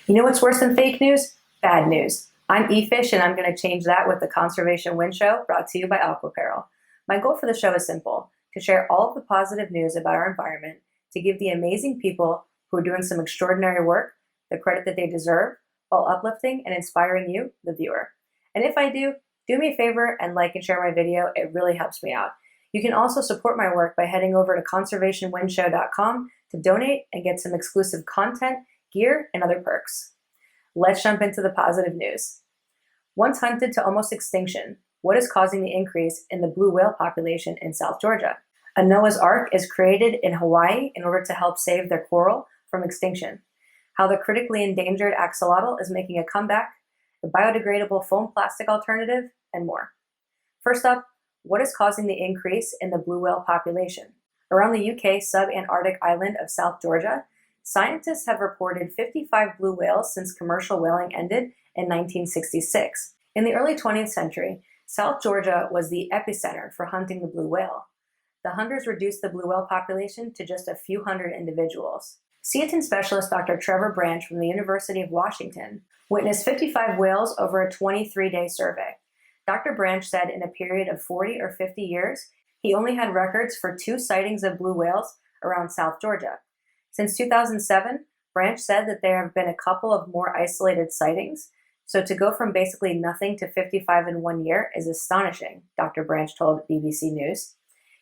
You know what's worse than fake news? Bad news. I'm eFish, and I'm going to change that with the Conservation Wind Show, brought to you by Aquaperil. My goal for the show is simple: to share all of the positive news about our environment, to give the amazing people who are doing some extraordinary work the credit that they deserve, while uplifting and inspiring you, the viewer. And if I do me a favor and like and share my video. It really helps me out. You can also support my work by heading over to conservationwindshow.com to donate and get some exclusive content, gear, and other perks. Let's jump into the positive news. Once hunted to almost extinction, what is causing the increase in the blue whale population in South Georgia? A Noah's Ark is created in Hawaii in order to help save their coral from extinction. How the critically endangered axolotl is making a comeback, the biodegradable foam plastic alternative, and more. First up, what is causing the increase in the blue whale population? Around the UK sub-Antarctic island of South Georgia, scientists have reported 55 blue whales since commercial whaling ended in 1966. In the early 20th century, South Georgia was the epicenter for hunting the blue whale. The hunters reduced the blue whale population to just a few hundred individuals. Sea Urchin specialist Dr. Trevor Branch from the University of Washington witnessed 55 whales over a 23-day survey. Dr. Branch said in a period of 40 or 50 years, he only had records for 2 sightings of blue whales around South Georgia. Since 2007, Branch said that there have been a couple of more isolated sightings, so to go from basically nothing to 55 in 1 year is astonishing, Dr. Branch told BBC News.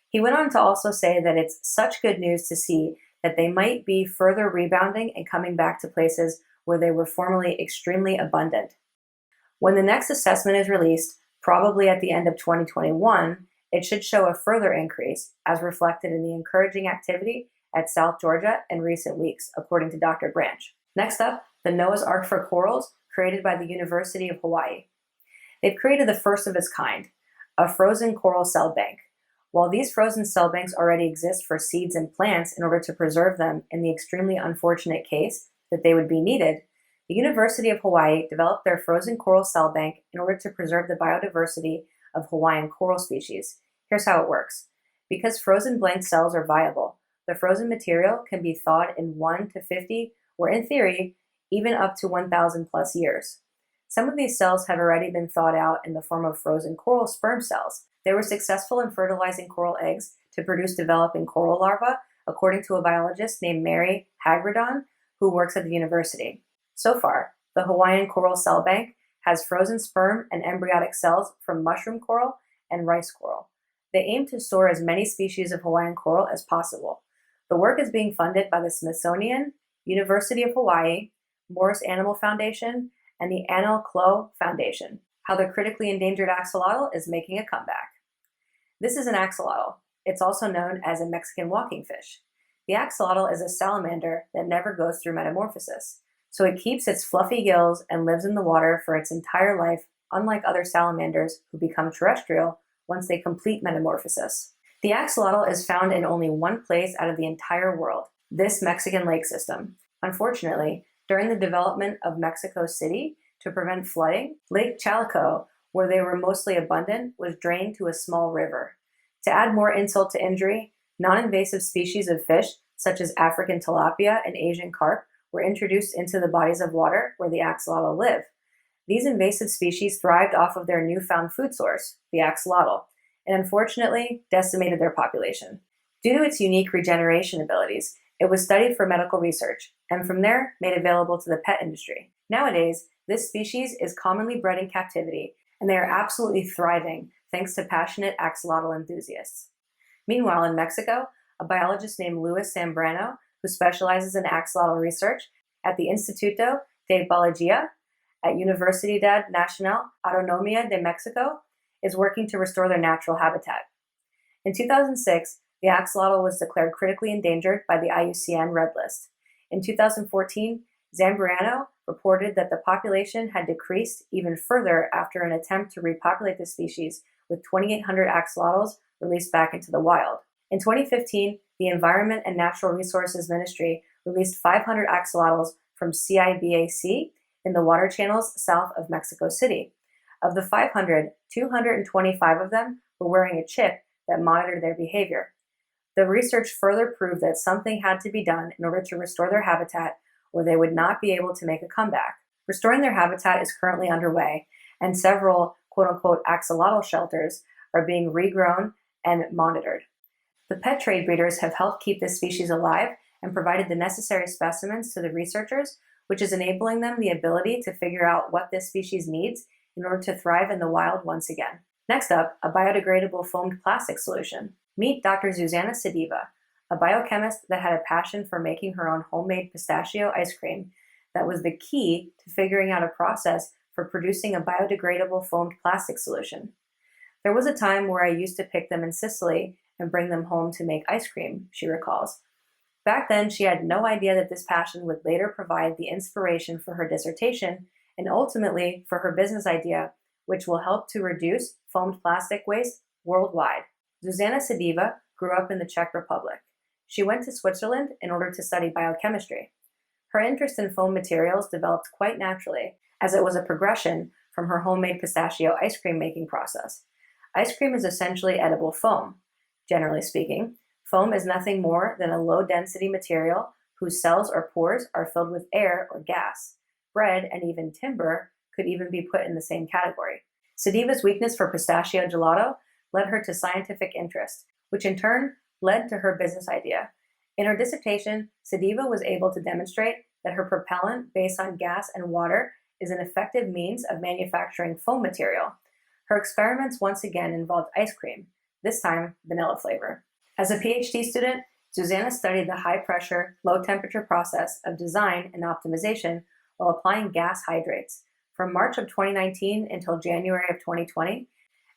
He went on to also say that it's such good news to see that they might be further rebounding and coming back to places where they were formerly extremely abundant. When the next assessment is released, probably at the end of 2021, it should show a further increase, as reflected in the encouraging activity at South Georgia in recent weeks, according to Dr. Branch. Next up, the Noah's Ark for corals, created by the University of Hawaii. They've created the first of its kind, a frozen coral cell bank. While these frozen cell banks already exist for seeds and plants in order to preserve them in the extremely unfortunate case that they would be needed, the University of Hawaii developed their frozen coral cell bank in order to preserve the biodiversity of Hawaiian coral species. Here's how it works. Because frozen blank cells are viable, the frozen material can be thawed in 1 to 50, or in theory, even up to 1,000 plus years. Some of these cells have already been thawed out in the form of frozen coral sperm cells. They were successful in fertilizing coral eggs to produce developing coral larvae, according to a biologist named Mary Hagredon, who works at the university. So far, the Hawaiian Coral Cell Bank has frozen sperm and embryonic cells from mushroom coral and rice coral. They aim to store as many species of Hawaiian coral as possible. The work is being funded by the Smithsonian, University of Hawaii, Morris Animal Foundation, and the Anil Klo Foundation. How the critically endangered axolotl is making a comeback. This is an axolotl. It's also known as a Mexican walking fish. The axolotl is a salamander that never goes through metamorphosis, so it keeps its fluffy gills and lives in the water for its entire life, unlike other salamanders who become terrestrial once they complete metamorphosis. The axolotl is found in only one place out of the entire world, this Mexican lake system. Unfortunately, during the development of Mexico City, to prevent flooding, Lake Chalaco, where they were mostly abundant, was drained to a small river. To add more insult to injury, non-invasive species of fish, such as African tilapia and Asian carp, were introduced into the bodies of water where the axolotl live. These invasive species thrived off of their newfound food source, the axolotl, and unfortunately decimated their population. Due to its unique regeneration abilities, it was studied for medical research, and from there made available to the pet industry. Nowadays, this species is commonly bred in captivity, and they are absolutely thriving thanks to passionate axolotl enthusiasts. Meanwhile, in Mexico, a biologist named Luis Zambrano, who specializes in axolotl research at the Instituto de Biología at Universidad Nacional Autónoma de Mexico, is working to restore their natural habitat. In 2006, the axolotl was declared critically endangered by the IUCN Red List. In 2014, Zambrano reported that the population had decreased even further after an attempt to repopulate the species with 2,800 axolotls released back into the wild. In 2015, the Environment and Natural Resources Ministry released 500 axolotls from CIBAC in the water channels south of Mexico City. Of the 500, 225 of them were wearing a chip that monitored their behavior. The research further proved that something had to be done in order to restore their habitat, or they would not be able to make a comeback. Restoring their habitat is currently underway, and several quote-unquote axolotl shelters are being regrown and monitored. The pet trade breeders have helped keep this species alive and provided the necessary specimens to the researchers, which is enabling them the ability to figure out what this species needs in order to thrive in the wild once again. Next up, a biodegradable foamed plastic solution. Meet Dr. Zuzana Sediva, a biochemist that had a passion for making her own homemade pistachio ice cream that was the key to figuring out a process for producing a biodegradable foamed plastic solution. There was a time where I used to pick them in Sicily and bring them home to make ice cream, she recalls. Back then, she had no idea that this passion would later provide the inspiration for her dissertation and ultimately for her business idea, which will help to reduce foamed plastic waste worldwide. Zuzana Sediva grew up in the Czech Republic. She went to Switzerland in order to study biochemistry. Her interest in foam materials developed quite naturally, as it was a progression from her homemade pistachio ice cream making process. Ice cream is essentially edible foam. Generally speaking, foam is nothing more than a low-density material whose cells or pores are filled with air or gas. Bread and even timber could even be put in the same category. Sediva's weakness for pistachio gelato led her to scientific interest, which in turn led to her business idea. In her dissertation, Sediva was able to demonstrate that her propellant based on gas and water is an effective means of manufacturing foam material. Her experiments once again involved ice cream, this time vanilla flavor. As a PhD student, Zuzana studied the high-pressure, low-temperature process of design and optimization while applying gas hydrates from March of 2019 until January of 2020.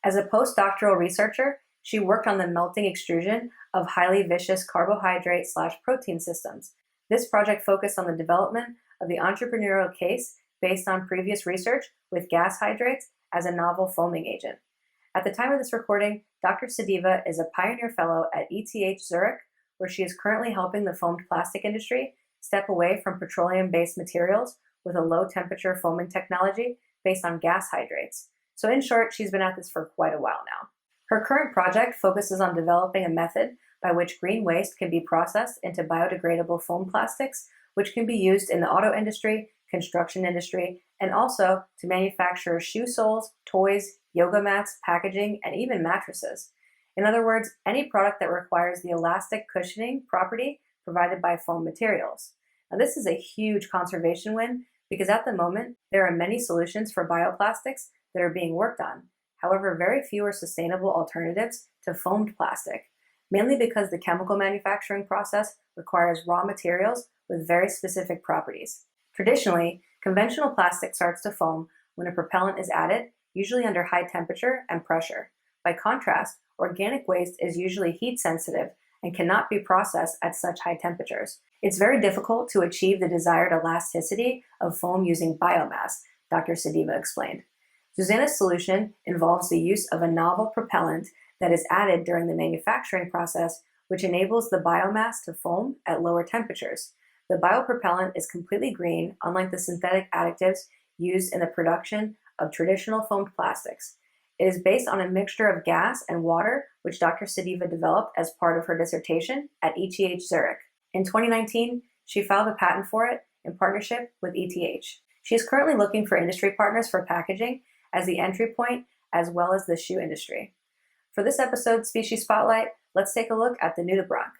As a postdoctoral researcher, she worked on the melting extrusion of highly viscous carbohydrate/protein systems. This project focused on the development of the entrepreneurial case based on previous research with gas hydrates as a novel foaming agent. At the time of this recording, Dr. Sediva is a pioneer fellow at ETH Zurich, where she is currently helping the foamed plastic industry step away from petroleum-based materials with a low-temperature foaming technology based on gas hydrates. So in short, she's been at this for quite a while now. Her current project focuses on developing a method by which green waste can be processed into biodegradable foam plastics, which can be used in the auto industry, construction industry, and also to manufacture shoe soles, toys, yoga mats, packaging, and even mattresses. In other words, any product that requires the elastic cushioning property provided by foam materials. Now, this is a huge conservation win because at the moment, there are many solutions for bioplastics that are being worked on. However, very few are sustainable alternatives to foamed plastic, mainly because the chemical manufacturing process requires raw materials with very specific properties. Traditionally, conventional plastic starts to foam when a propellant is added, usually under high temperature and pressure. By contrast, organic waste is usually heat sensitive and cannot be processed at such high temperatures. It's very difficult to achieve the desired elasticity of foam using biomass, Dr. Sediva explained. Zuzana's solution involves the use of a novel propellant that is added during the manufacturing process, which enables the biomass to foam at lower temperatures. The biopropellant is completely green, unlike the synthetic additives used in the production of traditional foamed plastics. It is based on a mixture of gas and water, which Dr. Sediva developed as part of her dissertation at ETH Zurich. In 2019, she filed a patent for it in partnership with ETH. She is currently looking for industry partners for packaging as the entry point, as well as the shoe industry. For this episode's Species Spotlight, let's take a look at the nudibranch.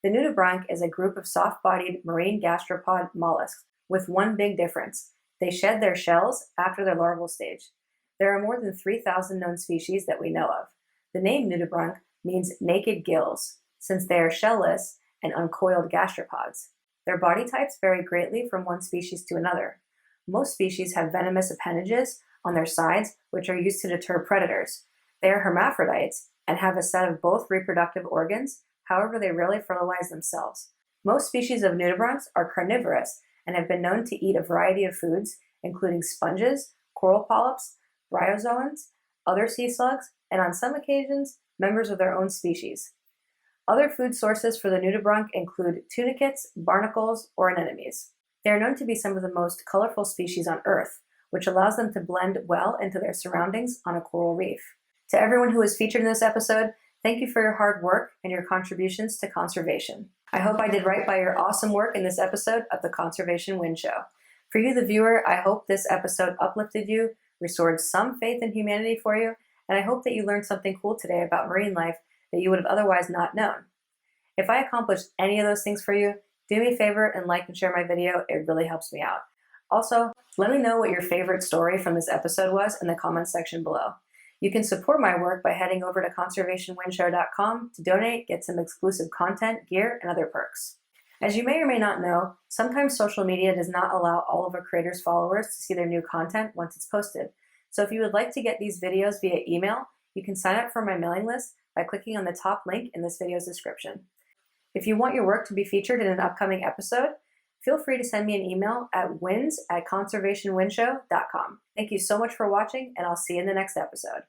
The nudibranch is a group of soft-bodied marine gastropod mollusks with one big difference. They shed their shells after their larval stage. There are more than 3,000 known species that we know of. The name nudibranch means naked gills, since they are shellless and uncoiled gastropods. Their body types vary greatly from one species to another. Most species have venomous appendages on their sides, which are used to deter predators. They are hermaphrodites and have a set of both reproductive organs. However, they rarely fertilize themselves. Most species of nudibranchs are carnivorous and have been known to eat a variety of foods, including sponges, coral polyps, bryozoans, other sea slugs, and on some occasions, members of their own species. Other food sources for the nudibranch include tunicates, barnacles, or anemones. They are known to be some of the most colorful species on Earth, which allows them to blend well into their surroundings on a coral reef. To everyone who was featured in this episode, Thank you for your hard work and your contributions to conservation. I hope I did right by your awesome work in this episode of the Conservation Wind Show. For you, the viewer, I hope this episode uplifted you, restored some faith in humanity for you, and I hope that you learned something cool today about marine life that you would have otherwise not known. If I accomplished any of those things for you, do me a favor and like and share my video. It really helps me out. Also, let me know what your favorite story from this episode was in the comments section below. You can support my work by heading over to conservationwindshow.com to donate, get some exclusive content, gear, and other perks. As you may or may not know, sometimes social media does not allow all of a creator's followers to see their new content once it's posted. So if you would like to get these videos via email, you can sign up for my mailing list by clicking on the top link in this video's description. If you want your work to be featured in an upcoming episode, feel free to send me an email at wins@conservationwindshow.com. Thank you so much for watching, and I'll see you in the next episode.